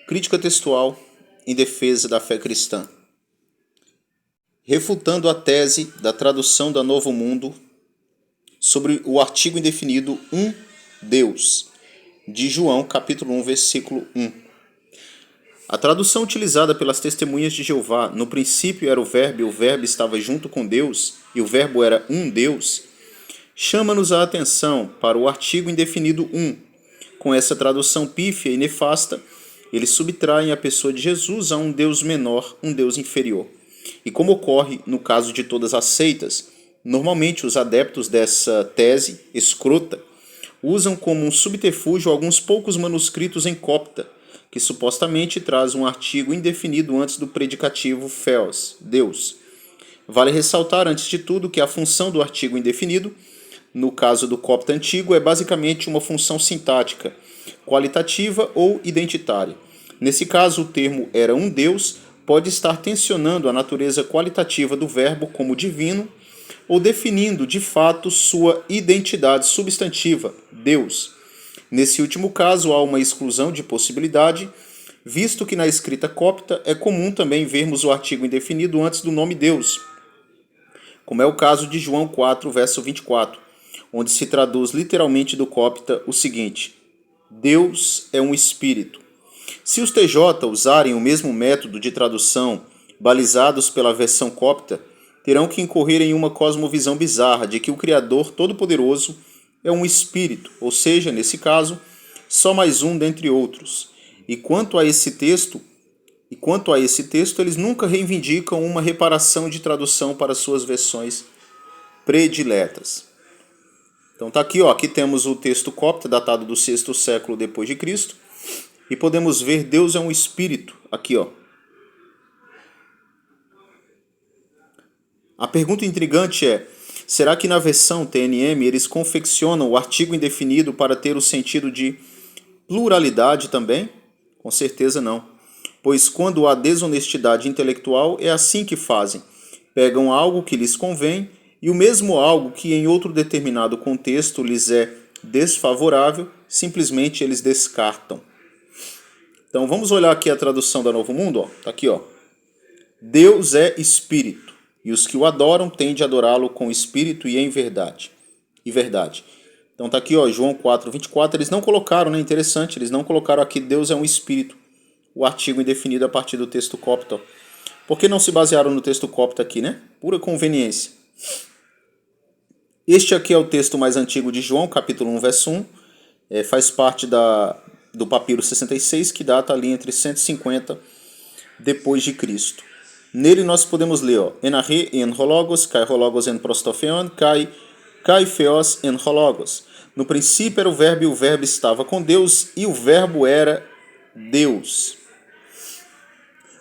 Crítica textual em defesa da fé cristã. Refutando a tese da tradução da Novo Mundo sobre o artigo indefinido um Deus, de João, capítulo 1, versículo 1. A tradução utilizada pelas testemunhas de Jeová, no princípio era o Verbo e o Verbo estava junto com Deus, e o Verbo era um Deus, chama-nos a atenção para o artigo indefinido um. Com essa tradução pífia e nefasta, eles subtraem a pessoa de Jesus a um Deus menor, um Deus inferior. E como ocorre no caso de todas as seitas, normalmente os adeptos dessa tese escrota usam como um subterfúgio alguns poucos manuscritos em copta, que supostamente traz um artigo indefinido antes do predicativo theos, Deus. Vale ressaltar, antes de tudo, que a função do artigo indefinido, no caso do copta antigo, é basicamente uma função sintática, qualitativa ou identitária. Nesse caso, o termo era um Deus pode estar tensionando a natureza qualitativa do verbo como divino ou definindo de fato sua identidade substantiva, Deus. Nesse último caso, há uma exclusão de possibilidade, visto que na escrita copta é comum também vermos o artigo indefinido antes do nome Deus, como é o caso de João 4, verso 24, onde se traduz literalmente do copta o seguinte: Deus é um espírito. Se os TJ usarem o mesmo método de tradução, balizados pela versão copta, terão que incorrer em uma cosmovisão bizarra de que o Criador Todo-Poderoso é um espírito, ou seja, nesse caso, só mais um dentre outros. E quanto a esse texto, eles nunca reivindicam uma reparação de tradução para suas versões prediletas. Então tá aqui, aqui temos o texto copta, datado do 6º século depois de Cristo, e podemos ver Deus é um espírito, aqui A pergunta intrigante é: será que na versão TNM eles confeccionam o artigo indefinido para ter o sentido de pluralidade também? Com certeza não. Pois quando há desonestidade intelectual é assim que fazem. Pegam algo que lhes convém e o mesmo algo que em outro determinado contexto lhes é desfavorável, simplesmente eles descartam. Então vamos olhar aqui a tradução da Novo Mundo. Tá aqui, Deus é espírito, e os que o adoram têm de adorá-lo com espírito e em verdade. Então tá aqui, João 4, 24, eles não colocaram, né? Interessante, eles não colocaram aqui Deus é um espírito, o artigo indefinido a partir do texto copta. Por que não se basearam no texto copta aqui, né? Pura conveniência. Este aqui é o texto mais antigo de João, capítulo 1, verso 1. Faz parte do papiro 66, que data ali entre 150 depois de Cristo. Nele nós podemos ler, Enarre en hologos, kai hologos en prostopheon, kai feos en hologos. No princípio era o Verbo e o Verbo estava com Deus e o Verbo era Deus.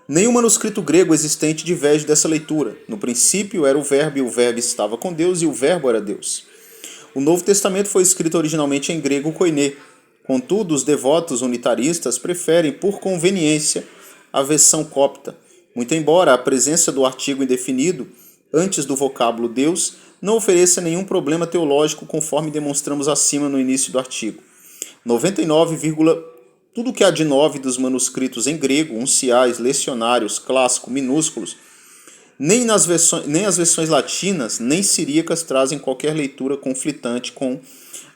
Nenhum manuscrito grego existente diverge dessa leitura. No princípio era o Verbo e o Verbo estava com Deus e o Verbo era Deus. O Novo Testamento foi escrito originalmente em grego koiné. Contudo, os devotos unitaristas preferem, por conveniência, a versão copta, muito embora a presença do artigo indefinido antes do vocábulo Deus não ofereça nenhum problema teológico, conforme demonstramos acima no início do artigo. 99, tudo que há de 9 dos manuscritos em grego, unciais, lecionários, clássico, minúsculos, nem as versões latinas nem siríacas trazem qualquer leitura conflitante com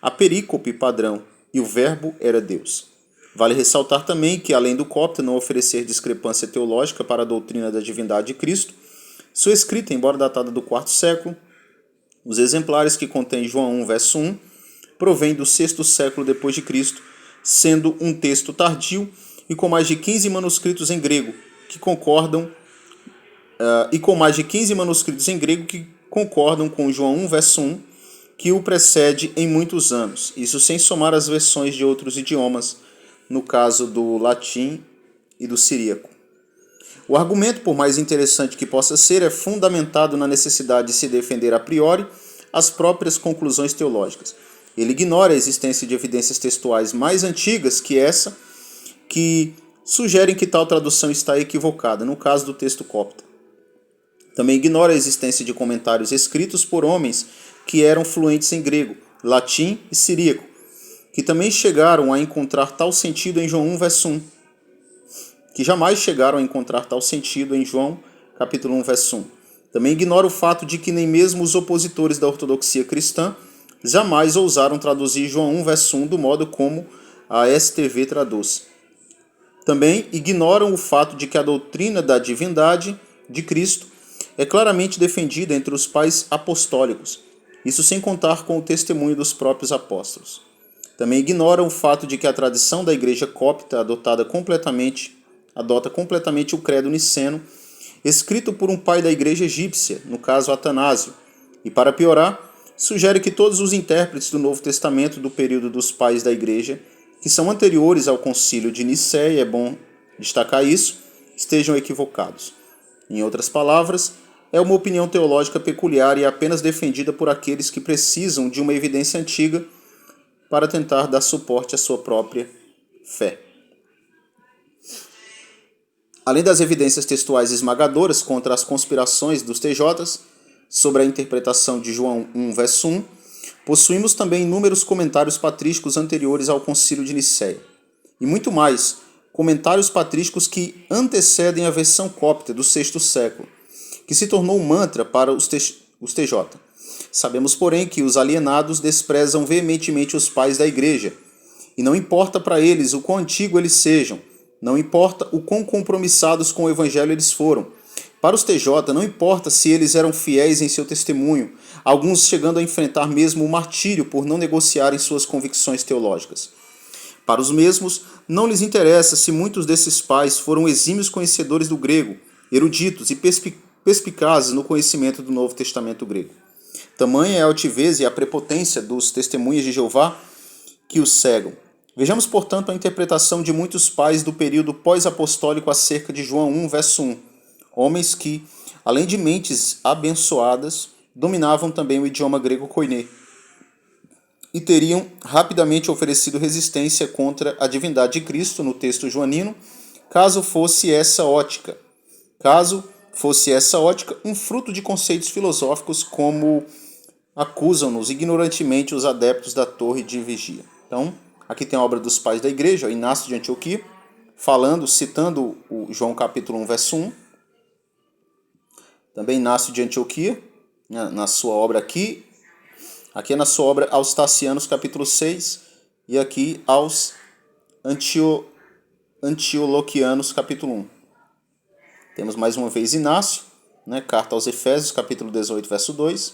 a perícope padrão, e o Verbo era Deus. Vale ressaltar também que, além do copta não oferecer discrepância teológica para a doutrina da divindade de Cristo, sua escrita, embora datada do 4º século, os exemplares que contém João 1, verso 1, provém do 6º século depois de Cristo, sendo um texto tardio e com mais de 15 manuscritos em grego que concordam com João 1, verso 1, que o precede em muitos anos, isso sem somar as versões de outros idiomas, no caso do latim e do siríaco. O argumento, por mais interessante que possa ser, é fundamentado na necessidade de se defender a priori as próprias conclusões teológicas. Ele ignora a existência de evidências textuais mais antigas que essa, que sugerem que tal tradução está equivocada, no caso do texto copta. Também ignora a existência de comentários escritos por homens que eram fluentes em grego, latim e siríaco, que também chegaram a encontrar tal sentido em João 1, verso 1. que jamais chegaram a encontrar tal sentido em João, capítulo 1, verso 1. Também ignora o fato de que nem mesmo os opositores da ortodoxia cristã jamais ousaram traduzir João 1, verso 1 do modo como a STV traduz. Também ignoram o fato de que a doutrina da divindade de Cristo é claramente defendida entre os pais apostólicos, isso sem contar com o testemunho dos próprios apóstolos. Também ignoram o fato de que a tradição da igreja copta adota completamente o credo niceno, escrito por um pai da igreja egípcia, no caso Atanásio, e para piorar, sugere que todos os intérpretes do Novo Testamento do período dos pais da igreja, que são anteriores ao concílio de Nicéia, é bom destacar isso, estejam equivocados. Em outras palavras, é uma opinião teológica peculiar e apenas defendida por aqueles que precisam de uma evidência antiga para tentar dar suporte à sua própria fé. Além das evidências textuais esmagadoras contra as conspirações dos TJs sobre a interpretação de João 1, verso 1, possuímos também inúmeros comentários patrísticos anteriores ao concílio de Nicéia. E muito mais, comentários patrísticos que antecedem a versão cópta do VI século, que se tornou um mantra para os TJ. Sabemos, porém, que os alienados desprezam veementemente os pais da igreja, e não importa para eles o quão antigo eles sejam, não importa o quão compromissados com o evangelho eles foram. Para os TJ, não importa se eles eram fiéis em seu testemunho, alguns chegando a enfrentar mesmo o martírio por não negociarem suas convicções teológicas. Para os mesmos, não lhes interessa se muitos desses pais foram exímios conhecedores do grego, eruditos e perspicazes no conhecimento do Novo Testamento grego. Tamanha é a altivez e a prepotência dos testemunhas de Jeová que os cegam. Vejamos, portanto, a interpretação de muitos pais do período pós-apostólico acerca de João 1, verso 1. Homens que, além de mentes abençoadas, dominavam também o idioma grego koiné e teriam rapidamente oferecido resistência contra a divindade de Cristo no texto joanino, caso fosse essa ótica um fruto de conceitos filosóficos, como acusam-nos ignorantemente os adeptos da torre de vigia. Então, aqui tem a obra dos pais da igreja, Inácio de Antioquia, citando o João capítulo 1, verso 1. Também Inácio de Antioquia, na sua obra aqui é na sua obra aos Tacianos, capítulo 6, e aqui aos Antioloquianos, capítulo 1. Temos mais uma vez Inácio, carta aos Efésios, capítulo 18, verso 2.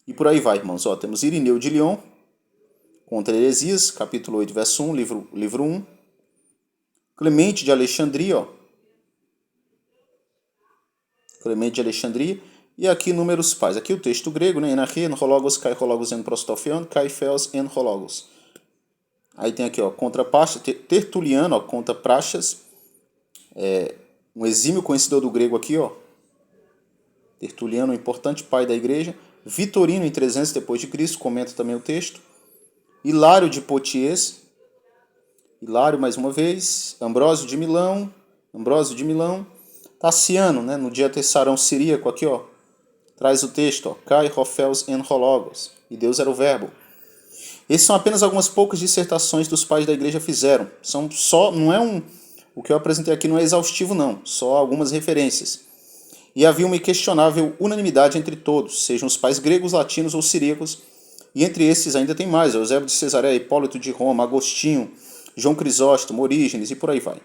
E por aí vai, irmãos. Temos Irineu de Lyon, contra heresias, capítulo 8, verso 1, livro 1. Clemente de Alexandria, e aqui números pais. Aqui o texto grego, Enarche, enhologos, kai hologos en prostofion, kai feos en hologos. Aí tem aqui, contra Praxas, Tertuliano, contra Praxas, um exímio conhecedor do grego aqui, Tertuliano, um importante pai da igreja. Vitorino, em 300 depois de Cristo, comenta também o texto. Hilário de Poitiers, mais uma vez. Ambrósio de Milão. Taciano, no dia Tessarão siríaco, aqui, traz o texto, Kai Rofels en Hologos, e Deus era o verbo. Esses são apenas algumas poucas dissertações dos pais da igreja fizeram. O que eu apresentei aqui não é exaustivo, não, só algumas referências. E havia uma inquestionável unanimidade entre todos, sejam os pais gregos, latinos ou siríacos, e entre esses ainda tem mais, Eusébio de Cesareia, Hipólito de Roma, Agostinho, João Crisóstomo, Orígenes e por aí vai.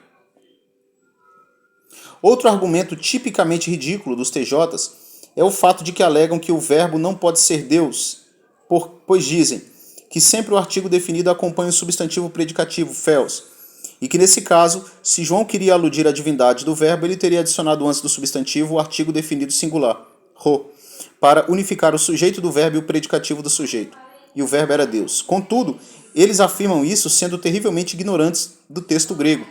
Outro argumento tipicamente ridículo dos TJs é o fato de que alegam que o verbo não pode ser Deus, pois dizem que sempre o artigo definido acompanha o substantivo predicativo, feos, e que nesse caso, se João queria aludir à divindade do verbo, ele teria adicionado antes do substantivo o artigo definido singular, ro, para unificar o sujeito do verbo e o predicativo do sujeito, e o verbo era Deus. Contudo, eles afirmam isso sendo terrivelmente ignorantes do texto grego,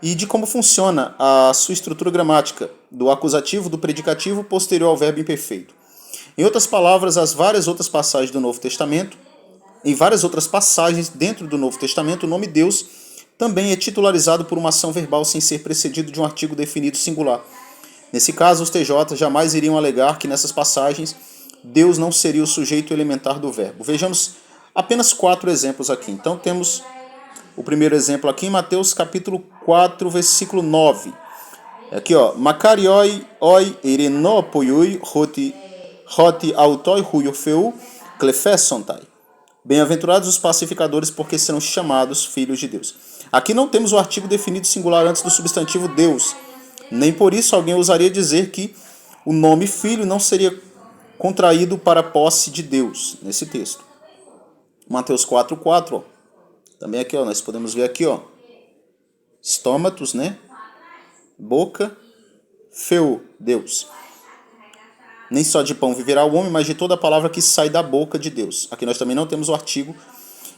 e de como funciona a sua estrutura gramática, do acusativo, do predicativo posterior ao verbo imperfeito. Em outras palavras, em várias outras passagens dentro do Novo Testamento, o nome Deus também é titularizado por uma ação verbal sem ser precedido de um artigo definido singular. Nesse caso, os TJ jamais iriam alegar que nessas passagens Deus não seria o sujeito elementar do verbo. Vejamos apenas 4 exemplos aqui. Então temos o primeiro exemplo aqui em Mateus capítulo 4, versículo 9. Aqui, ó. Makarioi oi erenopoi hoti autoi huiofeu clefesontai. Bem-aventurados os pacificadores, porque serão chamados filhos de Deus. Aqui não temos o artigo definido singular antes do substantivo Deus. Nem por isso alguém ousaria dizer que o nome filho não seria contraído para a posse de Deus, nesse texto. Mateus 4:4, ó. Também aqui, ó, nós podemos ver aqui, ó. Estômatos, né? Boca, feu, Deus. Nem só de pão viverá o homem, mas de toda a palavra que sai da boca de Deus. Aqui nós também não temos o artigo,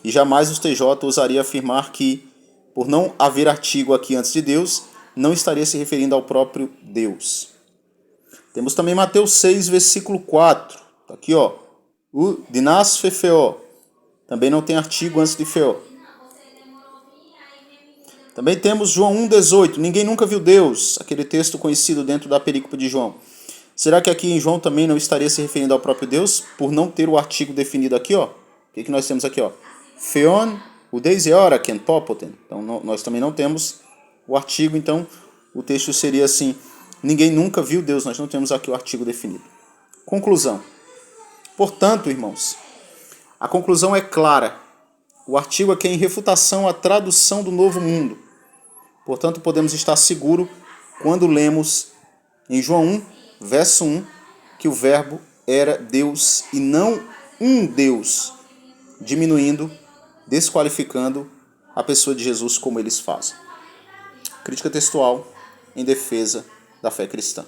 e jamais o TJ ousaria afirmar que, por não haver artigo aqui antes de Deus, não estaria se referindo ao próprio Deus. Temos também Mateus 6, versículo 4. Tá aqui, ó. O dinas fefeó. Também não tem artigo antes de feó. Também temos João 1,18. Ninguém nunca viu Deus. Aquele texto conhecido dentro da perícope de João. Será que aqui em João também não estaria se referindo ao próprio Deus? Por não ter o artigo definido aqui, ó. O que nós temos aqui, ó? Feon, o deiseora, ken popoten. Então nós também não temos o artigo, então o texto seria assim: ninguém nunca viu Deus. Nós não temos aqui o artigo definido. Conclusão. Portanto, irmãos, a conclusão é clara. O artigo aqui é em refutação à tradução do Novo Mundo. Portanto, podemos estar seguros quando lemos em João 1, verso 1, que o verbo era Deus e não um Deus, diminuindo, desqualificando a pessoa de Jesus como eles fazem. Crítica textual em defesa da fé cristã.